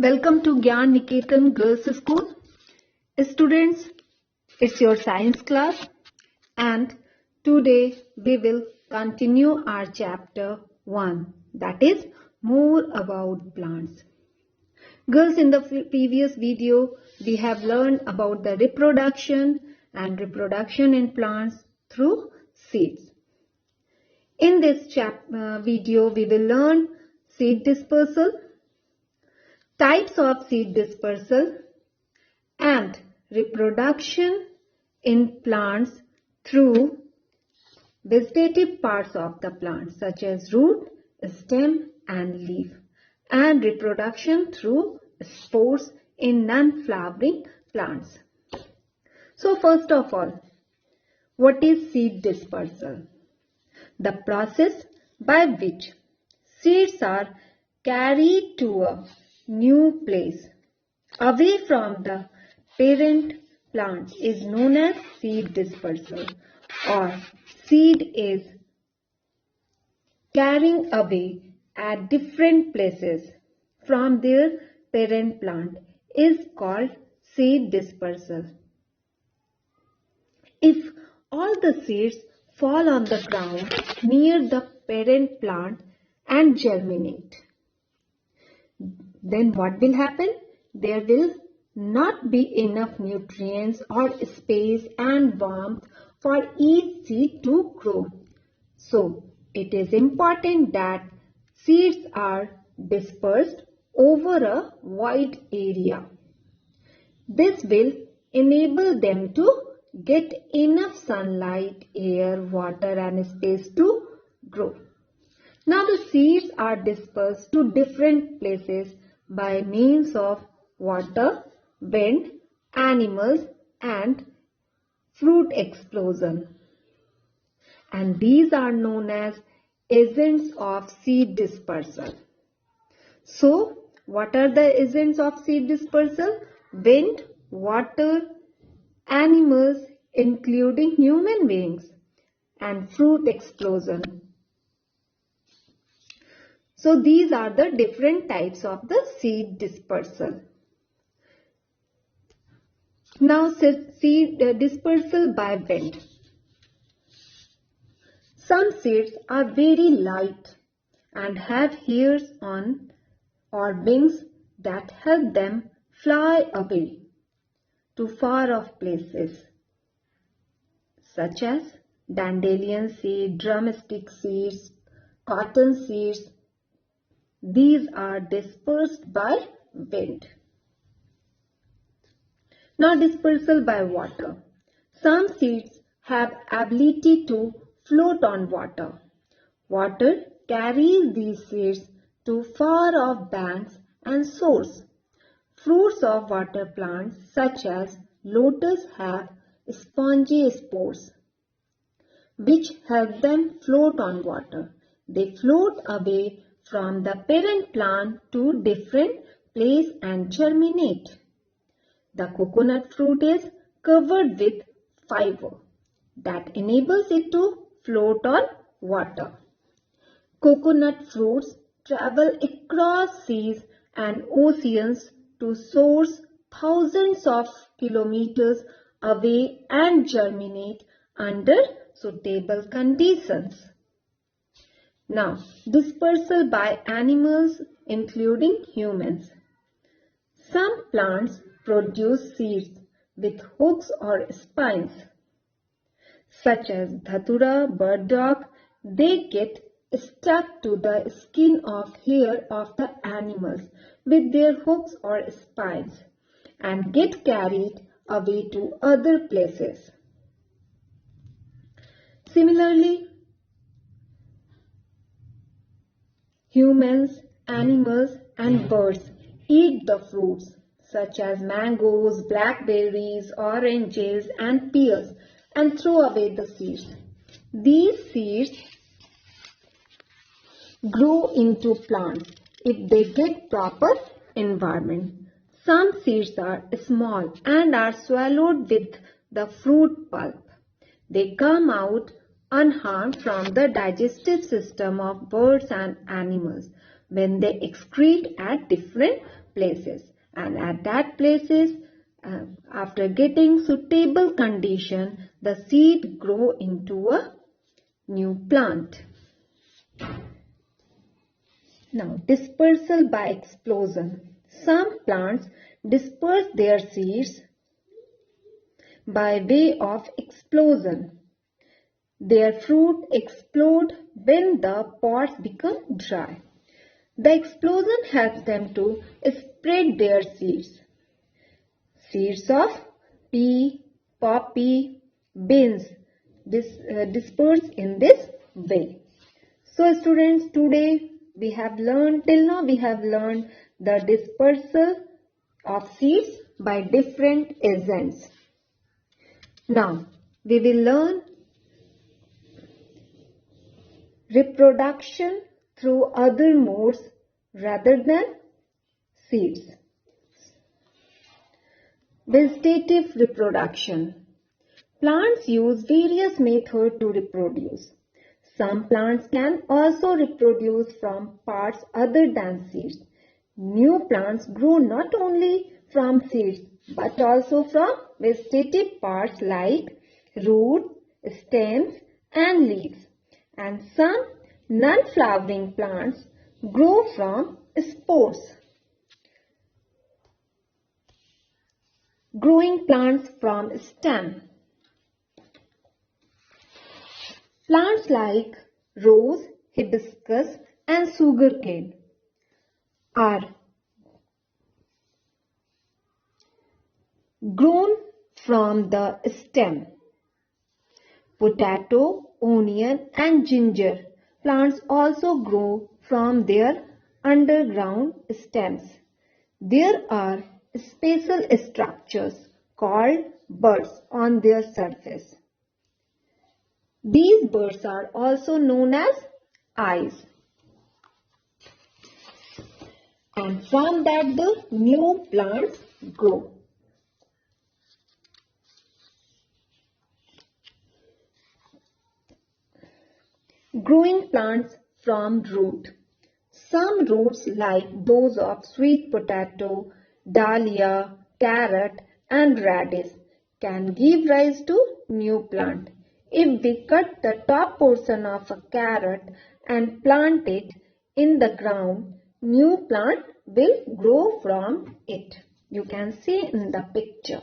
Welcome to Gyan Niketan Girls School. Students, it's your science class and today we will continue our chapter 1, that is more about plants. Girls, in the previous video we have learned about the reproduction and reproduction in plants through seeds. In this video we will learn seed dispersal, types of seed dispersal and reproduction in plants through vegetative parts of the plant such as root, stem and leaf, and reproduction through spores in non-flowering plants. So first of all, what is seed dispersal? The process by which seeds are carried to a new place away from the parent plant is known as seed dispersal, or seed is carrying away at different places from their parent plant is called seed dispersal. If all the seeds fall on the ground near the parent plant and germinate, then what will happen? There will not be enough nutrients or space and warmth for each seed to grow. So, it is important that seeds are dispersed over a wide area. This will enable them to get enough sunlight, air, water and space to grow. Now the seeds are dispersed to different places by means of water, wind, animals and fruit explosion. And these are known as agents of seed dispersal. So, what are the agents of seed dispersal? Wind, water, animals including human beings, and fruit explosion. So these are the different types of the seed dispersal. Now seed dispersal by wind. Some seeds are very light and have hairs on or wings that help them fly away to far off places, such as dandelion seed, drumstick seeds, cotton seeds. These are dispersed by wind. Now dispersal by water. Some seeds have ability to float on water. Water carries these seeds to far off banks and shores. Fruits of water plants such as lotus have spongy spores which help them float on water. They float away from the parent plant to different place and germinate. The coconut fruit is covered with fiber that enables it to float on water. Coconut fruits travel across seas and oceans to source thousands of kilometers away and germinate under suitable conditions. Now, dispersal by animals including humans. Some plants produce seeds with hooks or spines, such as dhatura, burdock. They get stuck to the skin of hair of the animals with their hooks or spines and get carried away to other places. Similarly, humans, animals and birds eat the fruits such as mangoes, blackberries, oranges and pears and throw away the seeds. These seeds grow into plants if they get proper environment. Some seeds are small and are swallowed with the fruit pulp. They come out unharmed from the digestive system of birds and animals when they excrete at different places, and at that places, after getting suitable condition, the seed grow into a new plant. Now, dispersal by explosion. Some plants disperse their seeds by way of explosion. Their fruit explode when the pods become dry. The explosion helps them to spread their seeds. Seeds of pea, poppy, beans disperse in this way. So students, today we have learned the dispersal of seeds by different agents. Now we will learn reproduction through other modes rather than seeds. Vegetative reproduction. Plants use various methods to reproduce. Some plants can also reproduce from parts other than seeds. New plants grow not only from seeds but also from vegetative parts like roots, stems and leaves. And some non-flowering plants grow from spores. Growing plants from stem. Plants like rose, hibiscus and sugarcane are grown from the stem. Potato, onion and ginger plants also grow from their underground stems. There are special structures called buds on their surface. These buds are also known as eyes. And from that the new plants grow. Growing plants from root. Some roots like those of sweet potato, dahlia, carrot and radish can give rise to new plant. If we cut the top portion of a carrot and plant it in the ground, new plant will grow from it. You can see in the picture.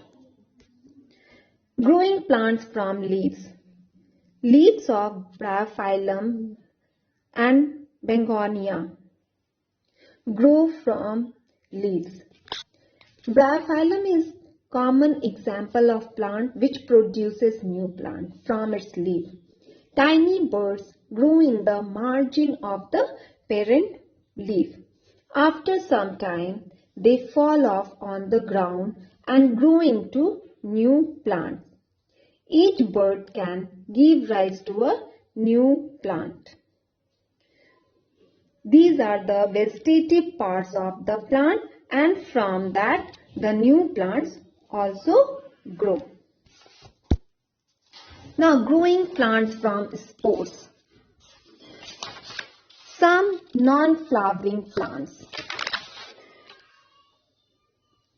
Growing plants from leaves. Leaves of Bryophyllum and Begonia grow from leaves. Bryophyllum is common example of plant which produces new plant from its leaf. Tiny buds grow in the margin of the parent leaf. After some time, they fall off on the ground and grow into new plants. Each bud can give rise to a new plant. These are the vegetative parts of the plant, and from that the new plants also grow. Now, growing plants from spores. Some non-flowering plants.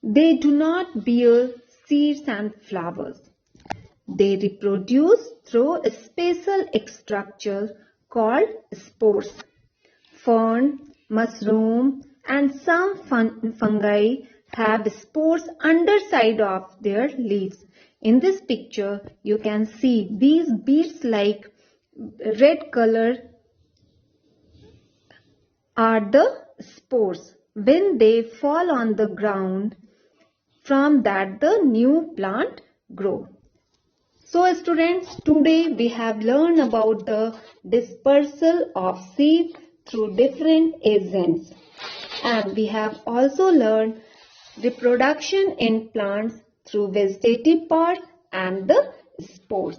They do not bear seeds and flowers. They reproduce through a special structure called spores. Fern, mushroom and some fungi have spores underside of their leaves. In this picture, you can see these beads like red color are the spores. When they fall on the ground, from that the new plant grow. So students, today we have learned about the dispersal of seeds through different agents, and we have also learned reproduction in plants through vegetative parts and the spores.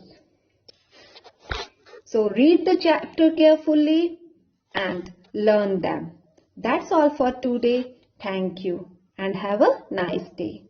So read the chapter carefully and learn them. That's all for today. Thank you and have a nice day.